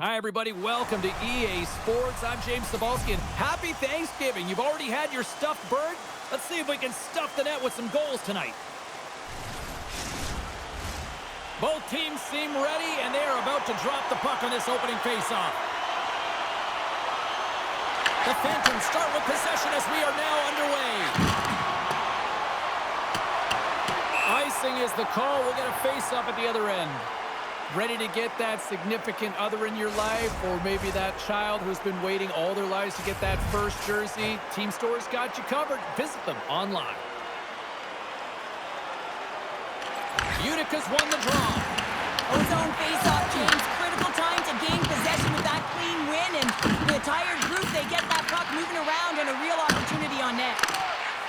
Hi, everybody. Welcome to EA Sports. I'm James Cebulski, and happy Thanksgiving. You've already had your stuffed bird? Let's see if we can stuff the net with some goals tonight. Both teams seem ready, and they are about to drop the puck on this opening faceoff. The Phantoms start with possession as we are now underway. Icing is the call. We'll get a faceoff at the other end. Ready to get that significant other in your life, or maybe that child who's been waiting all their lives to get that first jersey? Team Stores got you covered. Visit them online. Utica's won the draw. Ozone face-off, James. Critical time to gain possession with that clean win, and with a tired group, they get that puck moving around and a real opportunity on net.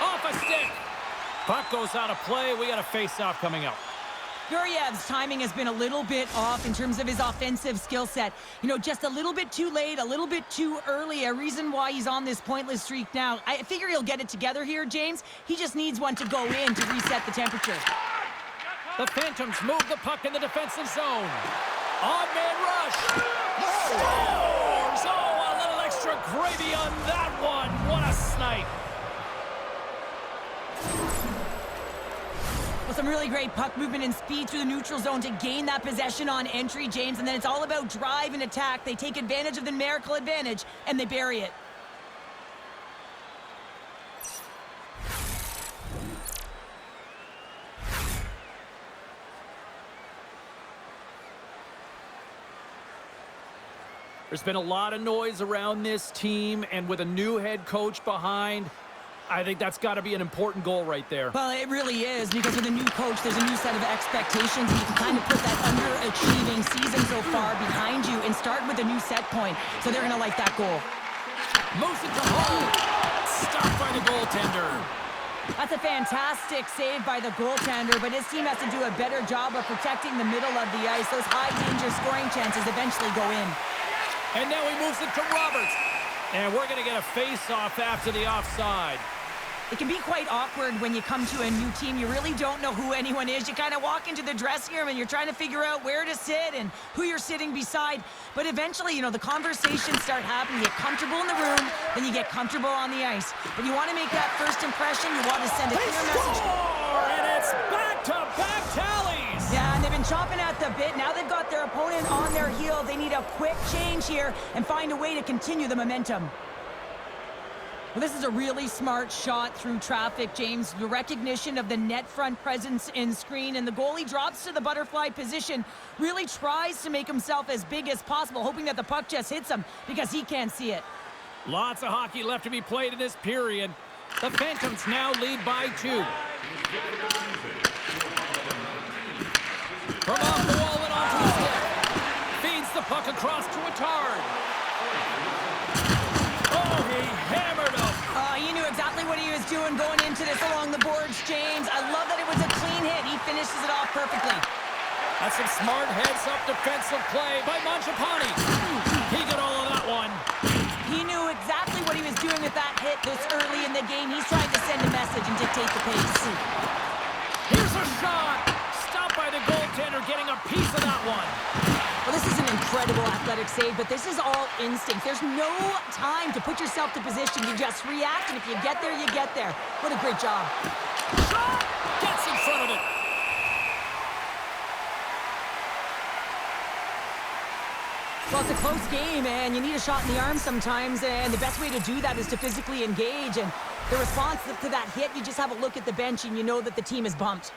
Off a stick. Puck goes out of play. We got a face-off coming up. Guryev's timing has been a little bit off in terms of his offensive skill set. You know, just a little bit too late, a little bit too early, a reason why he's on this pointless streak now. I figure he'll get it together here, James. He just needs one to go in to reset the temperature. The Phantoms move the puck in the defensive zone. On-man rush. Scores! Oh, a little extra gravy on that one. What a snipe. Well, some really great puck movement and speed through the neutral zone to gain that possession on entry, James. And then it's all about drive and attack. They take advantage of the numerical advantage, and they bury it. There's been a lot of noise around this team, and with a new head coach behind, I think that's got to be an important goal right there. Well, it really is, because with a new coach, there's a new set of expectations, and you can kind of put that underachieving season so far behind you and start with a new set point. So they're going to like that goal. Moves it to home. Stopped by the goaltender. That's a fantastic save by the goaltender, but his team has to do a better job of protecting the middle of the ice. Those high-danger scoring chances eventually go in. And now he moves it to Roberts. And we're going to get a face-off after the offside. It can be quite awkward when you come to a new team. You really don't know who anyone is. You kind of walk into the dressing room and you're trying to figure out where to sit and who you're sitting beside. But eventually, you know, the conversations start happening. You get comfortable in the room, then you get comfortable on the ice. But you want to make that first impression. You want to send a clear message. And it's back-to-back tallies. Yeah, and they've been chomping at the bit. Now they've got their opponent on their heel. They need a quick change here and find a way to continue the momentum. Well, this is a really smart shot through traffic, James. The recognition of the net front presence in screen, and the goalie drops to the butterfly position, really tries to make himself as big as possible, hoping that the puck just hits him because he can't see it. Lots of hockey left to be played in this period. The Phantoms now lead by 2. From off the wall and onto the stick. Feeds the puck across to Attard. Oh, he hammered him. He knew exactly what he was doing going into this along the boards, James. I love that it was a clean hit. He finishes it off perfectly. That's some smart heads-up defensive play by Mangiapane. He got all of that one. He knew exactly what he was doing with that hit this early in the game. He's trying to send a message and dictate the pace. Here's a shot. Stopped by the goaltender, getting a piece of that one. Well, this is an incredible athletic save, but this is all instinct. There's no time to put yourself to position. You just react, and if you get there, you get there. What a great job. Shot! Gets in front of it. Well, it's a close game, and you need a shot in the arm sometimes, and the best way to do that is to physically engage. And the response to that hit, you just have a look at the bench, and you know that the team is bumped.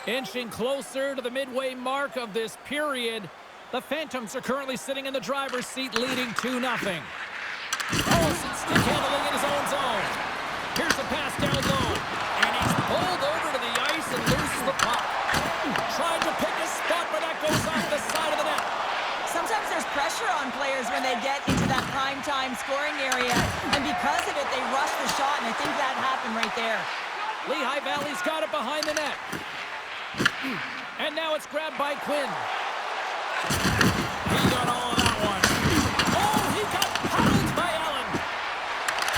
Inching closer to the midway mark of this period. The Phantoms are currently sitting in the driver's seat, leading 2-0. Olsen stick handling in his own zone. Here's a pass down low. And he's pulled over to the ice and loses the puck. Trying to pick a spot, but that goes off the side of the net. Sometimes there's pressure on players when they get into that prime-time scoring area. And because of it, they rush the shot, and I think that happened right there. Lehigh Valley's got it behind the net. And now it's grabbed by Quinn. He got all of that one. Oh, he got paddled by Allen.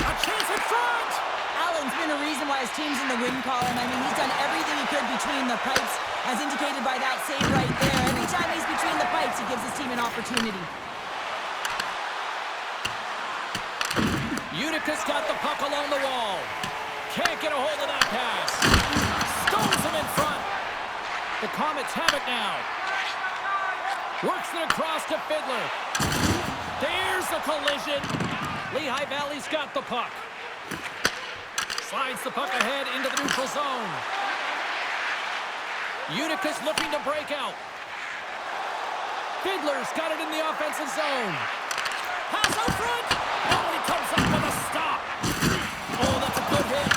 A chance in front. Allen's been a reason why his team's in the win column. I mean, he's done everything he could between the pipes, as indicated by that save right there. Every time he's between the pipes, he gives his team an opportunity. Utica's got the puck along the wall. Can't get a hold of that pass. Stones him in front. The Comets have it now. Works it across to Fiddler. There's a collision. Lehigh Valley's got the puck. Slides the puck ahead into the neutral zone. Utica's looking to break out. Fiddler's got it in the offensive zone. Pass out front. Oh, he comes up with a stop. Oh, that's a good hit.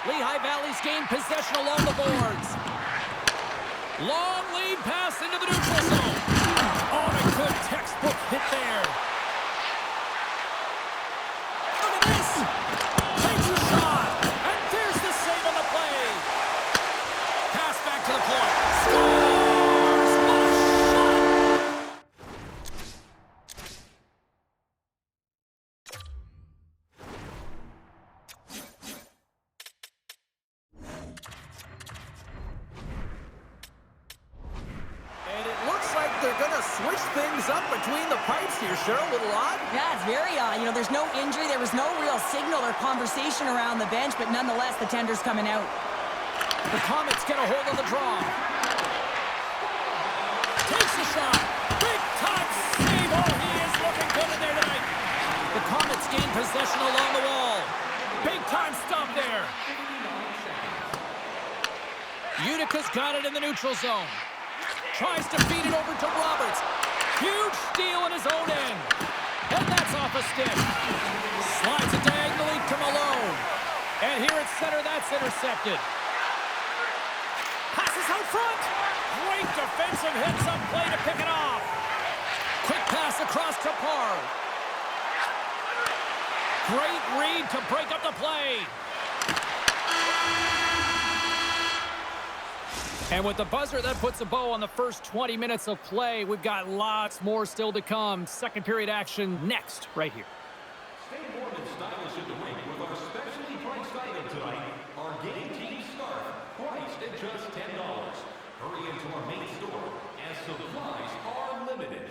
Lehigh Valley's gained possession along the boards. Long lead pass into the neutral zone. Oh, and a good textbook hit there. Look at this. Takes a shot. And there's the save on the play. Pass back to the point. Scores! What a shot! And it looks like they're going to switch things up between the pipes here, Cheryl. A little odd. Yeah, it's very odd. You know, there's no injury. There was no real signal or conversation around the bench, but nonetheless, the tender's coming out. The Comets get a hold of the draw. Takes a shot. Big time save. Oh, he is looking good in there tonight. The Comets gain possession along the wall. Big time stop there. Utica's got it in the neutral zone. Tries to feed it over to Roberts. Huge steal in his own end. And that's off a stick. Slides it diagonally to Malone. And here at center, that's intercepted. Passes out front. Great defensive hits on play to pick it off. Quick pass across to Parr. Great read to break up the play. And with the buzzer, that puts a bow on the first 20 minutes of play. We've got lots more still to come. Second period action next, right here. Stay warm and stylish in the rink with our specially priced item tonight, our Game Team Scarf, priced at just $10. Hurry into our main store as supplies are limited.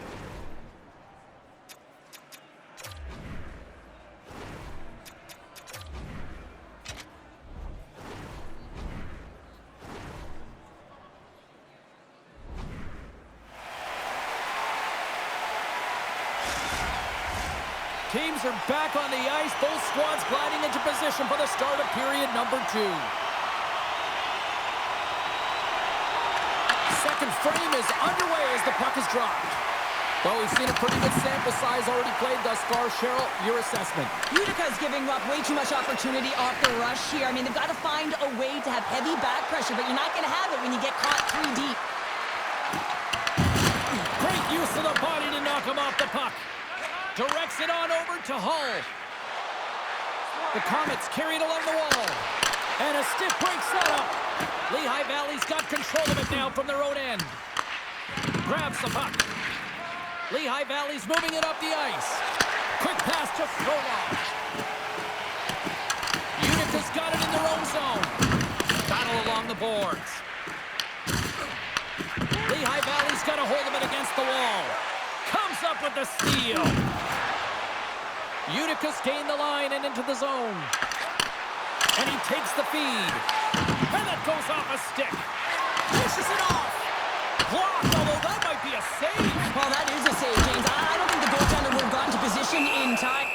Teams are back on the ice. Both squads gliding into position for the start of period number 2. Second frame is underway as the puck is dropped. Well, we've seen a pretty good sample size already played thus far. Cheryl, your assessment. Utica's giving up way too much opportunity off the rush here. I mean, they've got to find a way to have heavy back pressure, but you're not going to have it when you get caught 3 deep. Great use of the body to knock him off the puck. Directs it on over to Hull. The Comets carry it along the wall. And a stiff break setup. Lehigh Valley's got control of it now from their own end. Grabs the puck. Lehigh Valley's moving it up the ice. Quick pass to Frolov. Utica's got it in their own zone. Battle along the boards. Lehigh Valley's got a hold of it against the wall. Comes up with the steal. Utica's gained the line and into the zone. And he takes the feed. And that goes off a stick. Pushes it off. Blocked, although that might be a save. Well, that is a save, James. I don't think the goaltender would have gotten to position in time.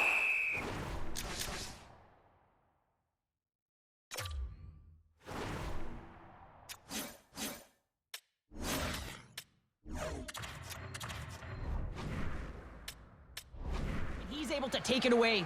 He's able to take it away.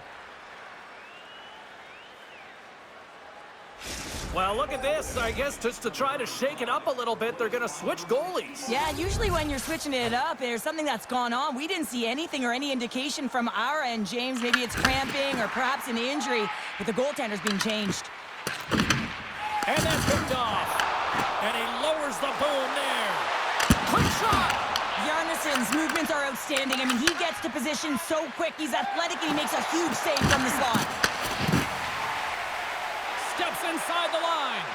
Well, look at this. I guess just to try to shake it up a little bit, they're going to switch goalies. Yeah, usually when you're switching it up, there's something that's gone on. We didn't see anything or any indication from our end, James. Maybe it's cramping or perhaps an injury, but the goaltender's being changed. And that's picked off. And he lowers the boom there. Quick shot. Yarnisson's movements are outstanding. I mean, he gets to position so quick. He's athletic and he makes a huge save from the slot. Steps inside the line.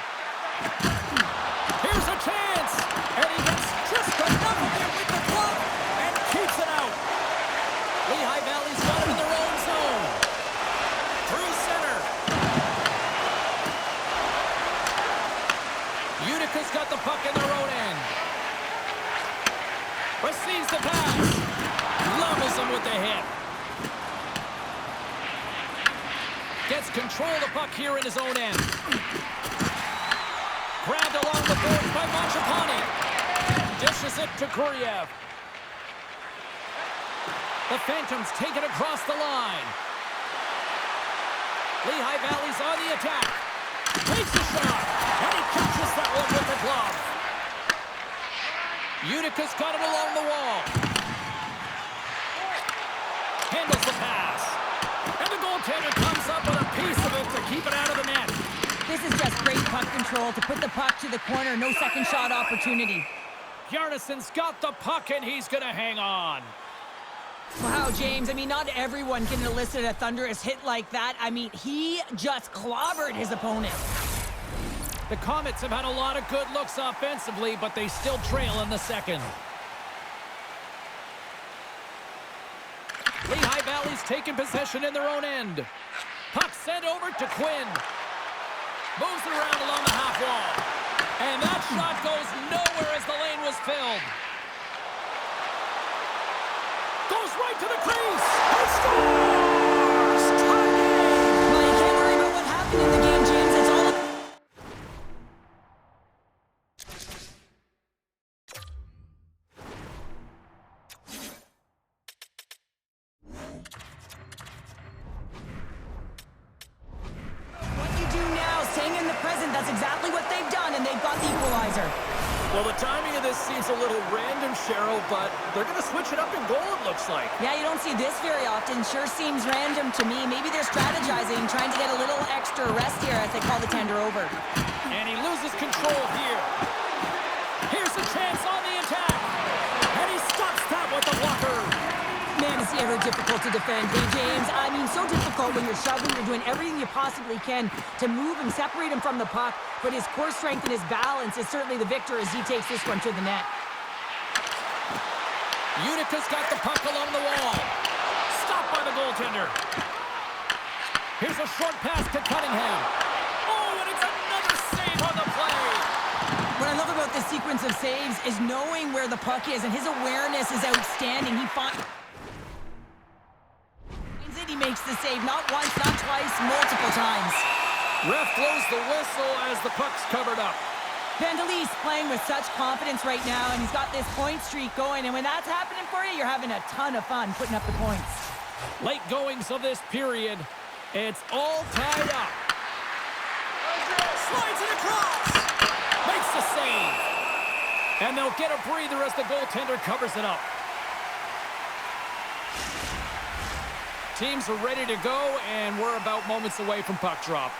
Here's a chance. And he gets just enough of it with the glove and keeps it out. Lehigh Valley's got it in their own zone. Receives the pass. Levels him with the hit. Gets control of the puck here in his own end. Grabbed along the boards by Mangiapane. Dishes it to Kuryev. The Phantoms take it across the line. Lehigh Valley's on the attack. Takes a shot. And he catches that one with the glove. Utica's got it along the wall. Handles the pass. And the goaltender comes up with a piece of it to keep it out of the net. This is just great puck control to put the puck to the corner. No second shot opportunity. Bjarnason's got the puck, and he's going to hang on. Wow, James. I mean, not everyone can elicit a thunderous hit like that. I mean, he just clobbered his opponent. The Comets have had a lot of good looks offensively, but they still trail in the second. Lehigh Valley's taking possession in their own end. Puck sent over to Quinn. Moves it around along the half wall. And that shot goes nowhere as the lane was filled. Goes right to the crease. He scores! Tie game! Well, you can't worry about what happened in the game, James. It's all... What you do now, staying in the present, that's exactly what they've done, and they've got the equalizer. Well, the timing of this seems a little random, Cheryl, but they're going to switch it up in goal, it looks like. Yeah, you don't see this very often. Sure seems random to me. Maybe they're strategizing, trying to get a little extra rest here as they call the tender over. And he loses control here. Here's a chance on the attack. And he stops that with the blocker. Man, is he ever difficult to defend, hey, James? I mean, so difficult when you're shoving, you're doing everything you possibly can to move him, separate him from the puck, but his core strength and his balance is certainly the victor as he takes this one to the net. Utica's got the puck along the wall. Stopped by the goaltender. Here's a short pass to Cunningham. Oh, and it's another save on the play. What I love about this sequence of saves is knowing where the puck is, and his awareness is outstanding. He finds it, he makes the save, not once, not twice, multiple times. Ref blows the whistle as the puck's covered up. Vandalise playing with such confidence right now, and he's got this point streak going, and when that's happening for you, you're having a ton of fun putting up the points. Late goings of this period, it's all tied up. Slides it across. Makes the save. And they'll get a breather as the goaltender covers it up. Teams are ready to go, and we're about moments away from puck drop.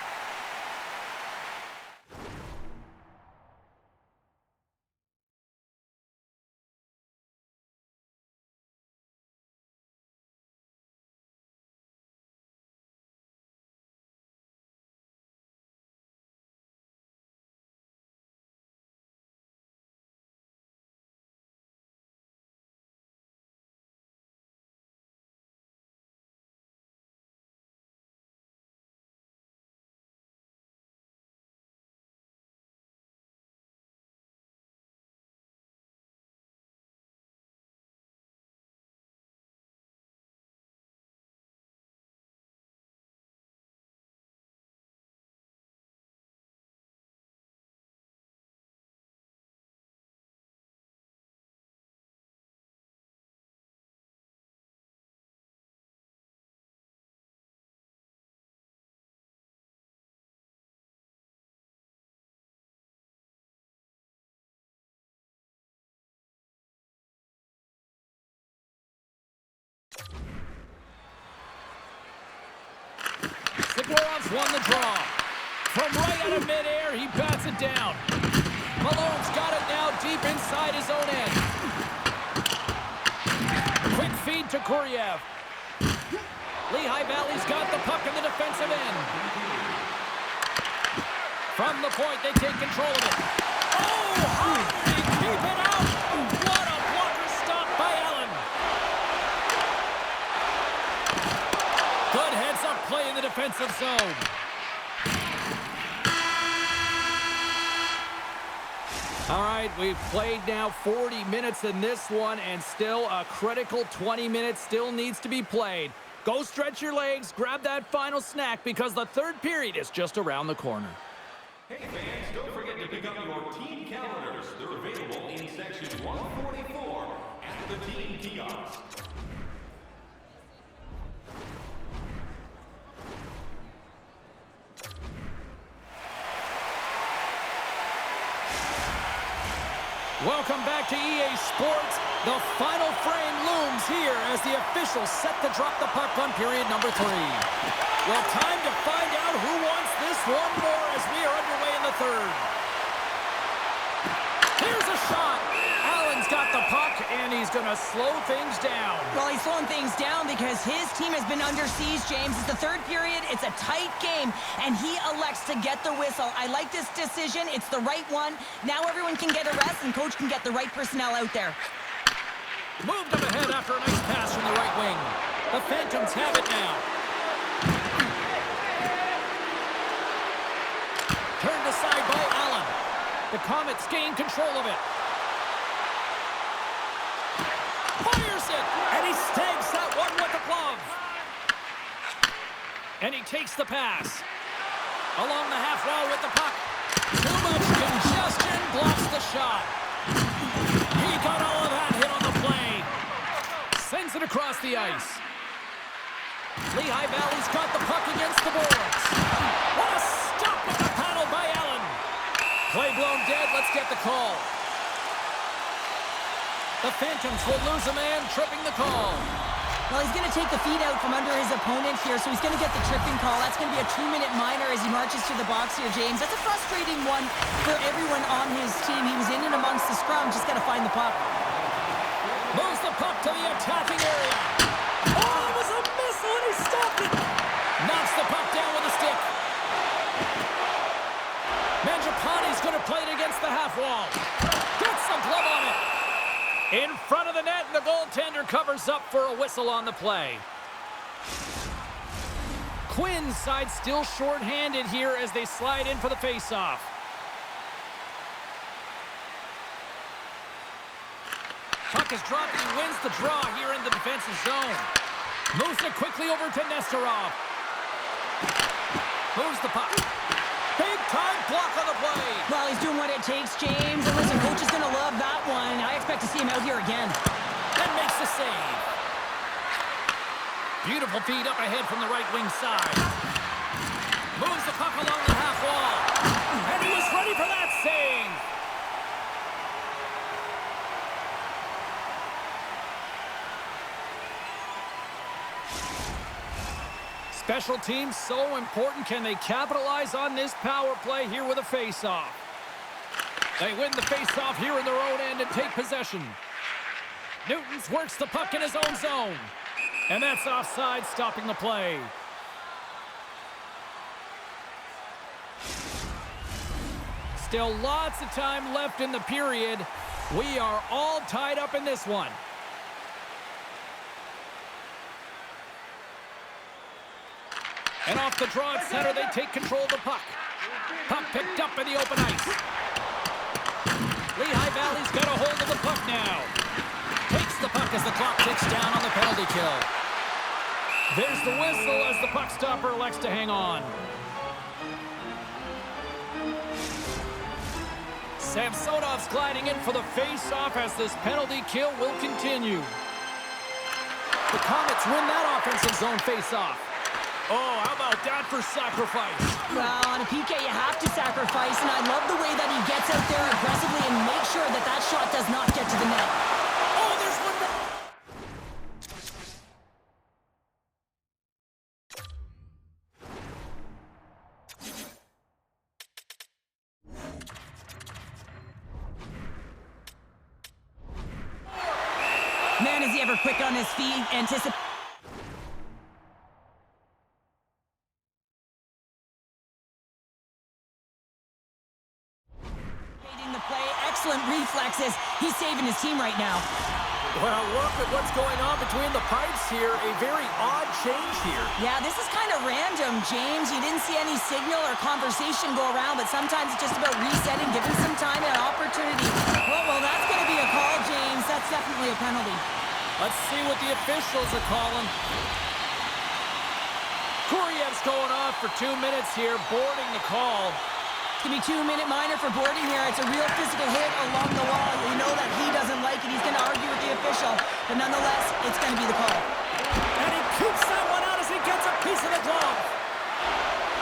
Sigourov's won the draw. From right out of midair, he bats it down. Malone's got it now deep inside his own end. Quick feed to Kuryev. Lehigh Valley's got the puck in the defensive end. From the point, they take control of it. Oh, how did he keep it out? What a blocker stop by Allen. Good heads-up play in the defensive zone. All right, we've played now 40 minutes in this one, and still a critical 20 minutes still needs to be played. Go stretch your legs, grab that final snack, because the third period is just around the corner. Hey fans, don't forget to pick up your team calendars. They're available in section 144 at the team kiosk. Welcome back to EA Sports. The final frame looms here as the officials set to drop the puck on period number 3. Well, time to find out who wants this one more as we are underway in the third. Here's a shot. Allen's got the puck, and he's going to slow things down. Well, he's slowing things down because his team has been under siege, James. It's the third period. It's a tight game, and he elects to get the whistle. I like this decision. It's the right one. Now everyone can get a rest, and coach can get the right personnel out there. Moved up ahead after a nice pass from the right wing. The Phantoms have it now. Turned aside by Allen. The Comets gain control of it. Fires it, and he stags that one with the glove. And he takes the pass. Along the half wall with the puck. Too much congestion, blocks the shot. He got all of that hit on the play. Sends it across the ice. Lehigh Valley's got the puck against the boards. What a stop with the paddle by Allen. Play blown dead, let's get the call. The Phantoms will lose a man, tripping the call. Well, he's going to take the feet out from under his opponent here, so he's going to get the tripping call. That's going to be a 2-minute minor as he marches to the box here, James. That's a frustrating one for everyone on his team. He was in and amongst the scrum, just got to find the puck. Moves the puck to the attacking area. Oh, it was a missile, and he stopped it. Knocks the puck down with a stick. Mangiapane's going to play it against the half wall. Gets the glove on it. In front of the net, and the goaltender covers up for a whistle on the play. Quinn's side still short-handed here as they slide in for the face-off. Puck is dropped, and he wins the draw here in the defensive zone. Moves it quickly over to Nesterov. Moves the puck. Big-time block on the play. Well, he's doing what it takes, James. And listen, coach is going to love that one. I expect to see him out here again. And makes the save. Beautiful feed up ahead from the right wing side. Moves the puck along the half wall. And he was ready for that save. Special teams so important. Can they capitalize on this power play here with a face-off? They win the face-off here in their own end and take possession. Newtons works the puck in his own zone. And that's offside, stopping the play. Still lots of time left in the period. We are all tied up in this one. And off the draw at center, they take control of the puck. Puck picked up in the open ice. Lehigh Valley's got a hold of the puck now. Takes the puck as the clock ticks down on the penalty kill. There's the whistle as the puck stopper elects to hang on. Samsonov's gliding in for the face-off as this penalty kill will continue. The Comets win that offensive zone face-off. Oh, how about that for sacrifice? Well, on a PK, you have to sacrifice, and I love the way that he gets out there aggressively and makes sure that that shot does not get to the net. Oh, there's one more. Man, is he ever quick on his feet, the play, excellent reflexes. He's saving his team right now. Well, look at what's going on between the pipes here. A very odd change here. Yeah, this is kind of random, James. You didn't see any signal or conversation go around, but sometimes it's just about resetting, giving some time and an opportunity. Well, that's going to be a call, James. That's definitely a penalty. Let's see what the officials are calling. Kuryev's going off for 2 minutes here, boarding the call. It's going to be 2-minute minor for boarding here. It's a real physical hit along the wall. You know that he doesn't like it. He's going to argue with the official. But nonetheless, it's going to be the call. And he keeps that one out as he gets a piece of the glove.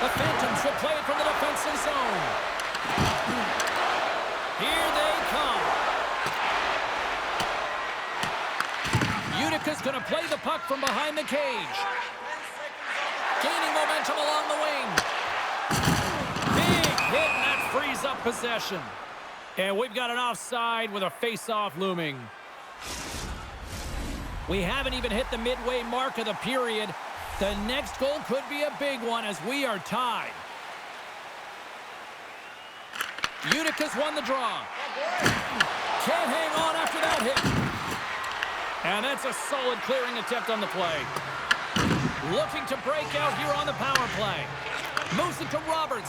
The Phantoms will play it from the defensive zone. Here they come. Utica's going to play the puck from behind the cage. Gaining momentum along the wing. Big hit, and that frees up possession. And we've got an offside with a face-off looming. We haven't even hit the midway mark of the period. The next goal could be a big one as we are tied. Utica's won the draw. Can't hang on after that hit. And that's a solid clearing attempt on the play. Looking to break out here on the power play. Moves it to Roberts.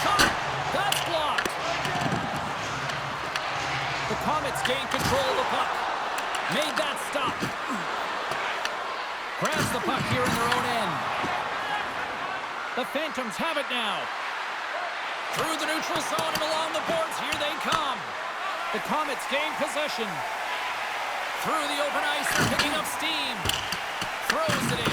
Shot! That's blocked. The Comets gain control of the puck. Made that stop. Grabs the puck here in their own end. The Phantoms have it now. Through the neutral zone and along the boards, here they come. The Comets gain possession. Through the open ice, they're picking up steam. Throws it in.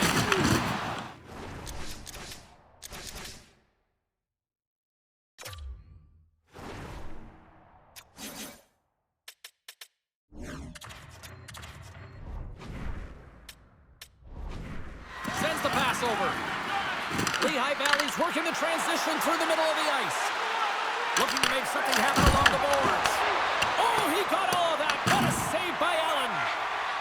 Sends the pass over. Lehigh Valley's working the transition through the middle of the ice. Looking to make something happen along the boards. Oh, he got all of that. What a save by Allen.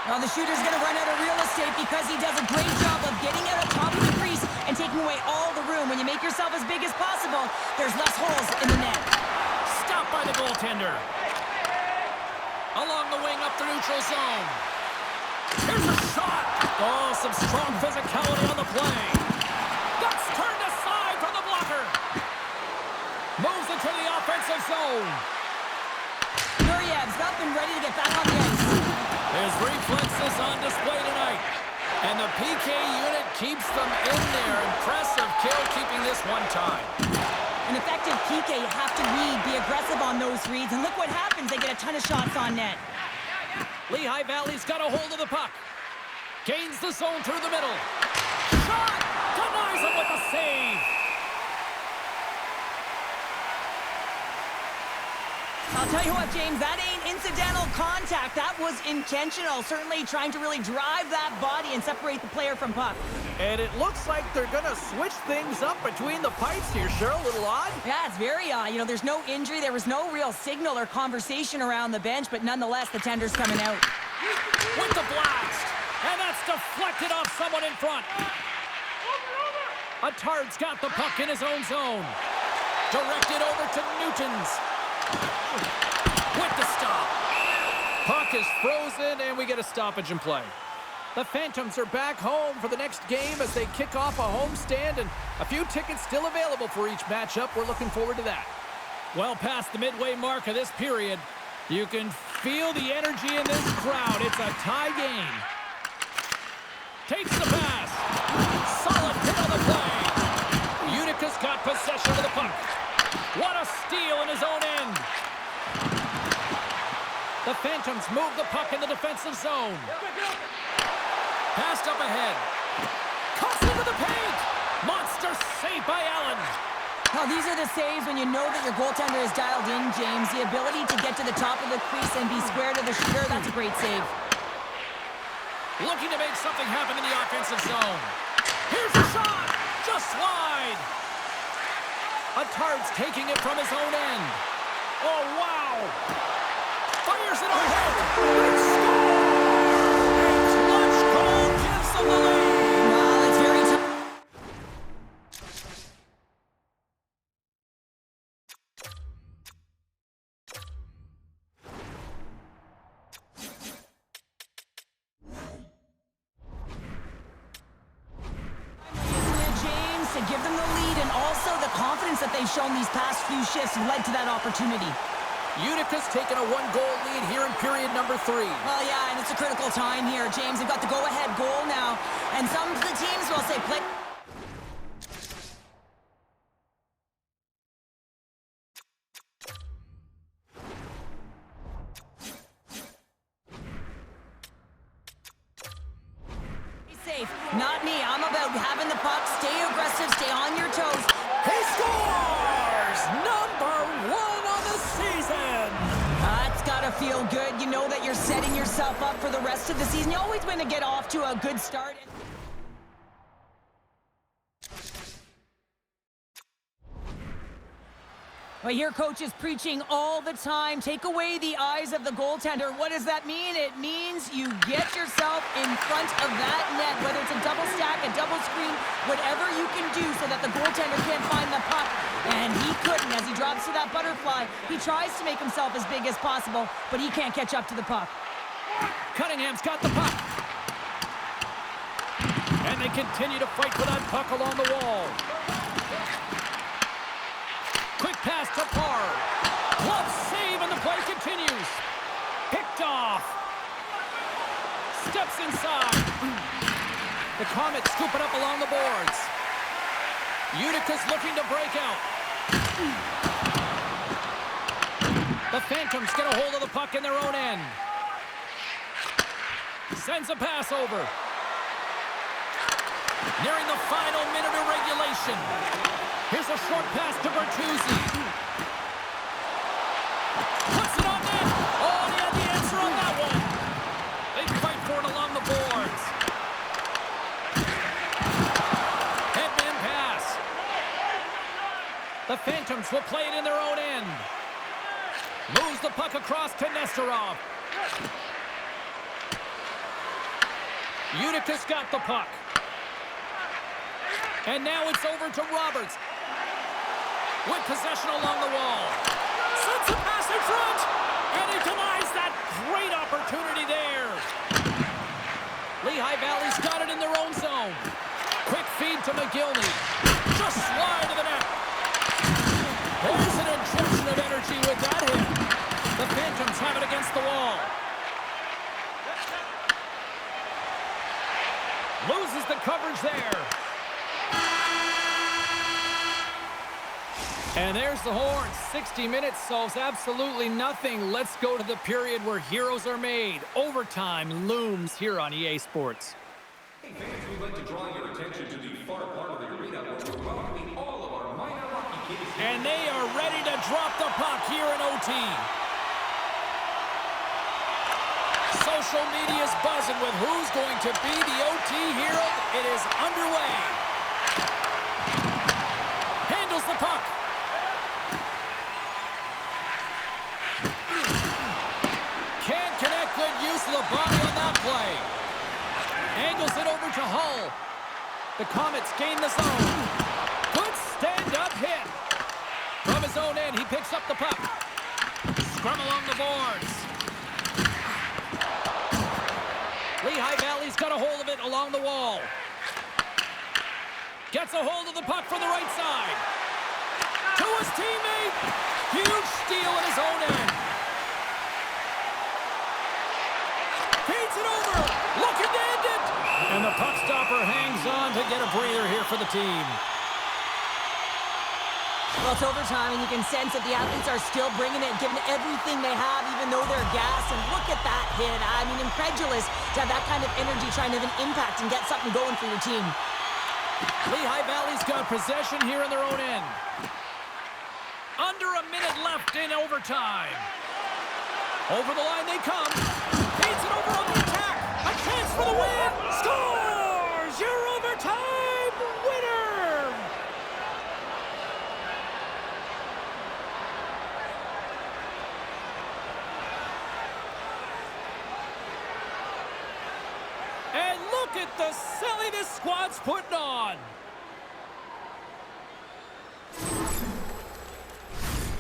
Well, the shooter's going to run out of real estate because he does a great job of getting out of top of the crease and taking away all the room. When you make yourself as big as possible, there's less holes in the net. Stopped by the goaltender. Along the wing up the neutral zone. Here's a shot. Oh, some strong physicality on the play. That's turned aside from the blocker. Moves into the offensive zone. Kuryev's up and ready to get back on the ice. His reflexes on display tonight. And the PK unit keeps them in there. Impressive kill, keeping this one tied. An effective PK, you have to read, be aggressive on those reads, and look what happens. They get a ton of shots on net. Lehigh Valley's got a hold of the puck. Gains the zone through the middle. Shot! Denies him with the save. I'll tell you what, James, that ain't incidental contact. That was intentional. Certainly trying to really drive that body and separate the player from puck. And it looks like they're going to switch things up between the pipes here, Cheryl. A little odd. Yeah, it's very odd. You know, there's no injury. There was no real signal or conversation around the bench, but nonetheless, the tender's coming out. With the blast. And that's deflected off someone in front. Attard's got the puck in his own zone. Directed over to Newtons. With the stop. Puck is frozen, and we get a stoppage in play. The Phantoms are back home for the next game as they kick off a homestand, and a few tickets still available for each matchup. We're looking forward to that. Well past the midway mark of this period, you can feel the energy in this crowd. It's a tie game. Takes the pass. Solid hit on the play. Utica's got possession of the puck. What a steal in his own end. The Phantoms move the puck in the defensive zone. Passed up ahead. Cuts into the paint. Monster save by Allen. Now, these are the saves when you know that your goaltender is dialed in, James. The ability to get to the top of the crease and be square to the shooter, that's a great save. Looking to make something happen in the offensive zone. Here's a shot. Just wide. Attard's taking it from his own end. Oh, wow. Fires it ahead. They score. A clutch goal gives them the lead. Well, it's very tough. confidence that they've shown these past few shifts led to that opportunity. Utica's taken a 1-goal lead here in period number 3. Well, yeah, and it's a critical time here, James. They've got the go-ahead goal now. And some of the teams will say play... safe. Not me. I'm about having the puck, stay aggressive, stay on your toes. He scores! Number 1 on the season! That's gotta feel good. You know that you're setting yourself up for the rest of the season. You always want to get off to a good start. I hear coaches preaching all the time, take away the eyes of the goaltender. What does that mean? It means you get yourself in front of that net, whether it's a double stack, a double screen, whatever you can do so that the goaltender can't find the puck. And he couldn't. As he drops to that butterfly, he tries to make himself as big as possible, but he can't catch up to the puck. Cunningham's got the puck. And they continue to fight for that puck along the wall. Quick pass to Parr. Glove save, and the play continues. Picked off. Steps inside. The Comets scoop it up along the boards. Utica's looking to break out. The Phantoms get a hold of the puck in their own end. Sends a pass over. Nearing the final minute of regulation. Here's a short pass to Bertuzzi. Puts it on net. Oh, he had the answer on that one. They fight for it along the boards. Headman pass. The Phantoms will play it in their own end. Moves the puck across to Nesterov. Utica's got the puck. And now it's over to Roberts. With possession along the wall. Sends a pass in front. And he denies that great opportunity there. Lehigh Valley's got it in their own zone. Quick feed to McGillney. Just slide to the net. There's an injection of energy with that hit. The Phantoms have it against the wall. Loses the coverage there. And there's the horn. 60 minutes solves absolutely nothing. Let's go to the period where heroes are made. Overtime looms here on EA Sports. Hey fans, we'd like to draw your attention to the far part of the arena where we're welcoming all of our minor hockey kids. And they are ready to drop the puck here in OT. Social media's buzzing with who's going to be the OT hero. It is underway. Handles the puck. Can't connect. Good use of the body on that play. Angles it over to Hull. The Comets gain the zone. Good stand-up hit. From his own end, he picks up the puck. Scrum along the boards. Lehigh Valley's got a hold of it along the wall. Gets a hold of the puck from the right side. To his teammate. Huge steal in his own end. Feeds it over. Looking to end it. And the puck stopper hangs on to get a breather here for the team. Well, it's overtime, and you can sense that the athletes are still bringing it, giving everything they have, even though they're gassed. And look at that hit. I mean, incredulous to have that kind of energy, trying to have an impact and get something going for your team. Lehigh Valley's got possession here in their own end. Under a minute left in overtime. Over the line they come. Feeds it over on the attack. A chance for the win. Scores! Your overtime winner! And look at the silly this squad's putting on.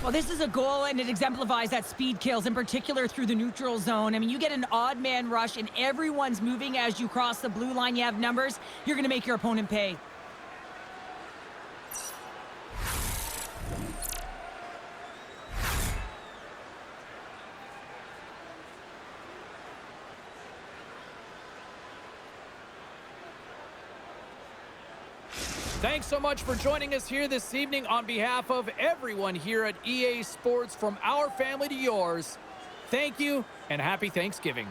Well, this is a goal, and it exemplifies that speed kills, in particular through the neutral zone. I mean, you get an odd man rush, and everyone's moving as you cross the blue line. You have numbers. You're going to make your opponent pay. Thanks so much for joining us here this evening on behalf of everyone here at EA Sports, from our family to yours. Thank you and happy Thanksgiving.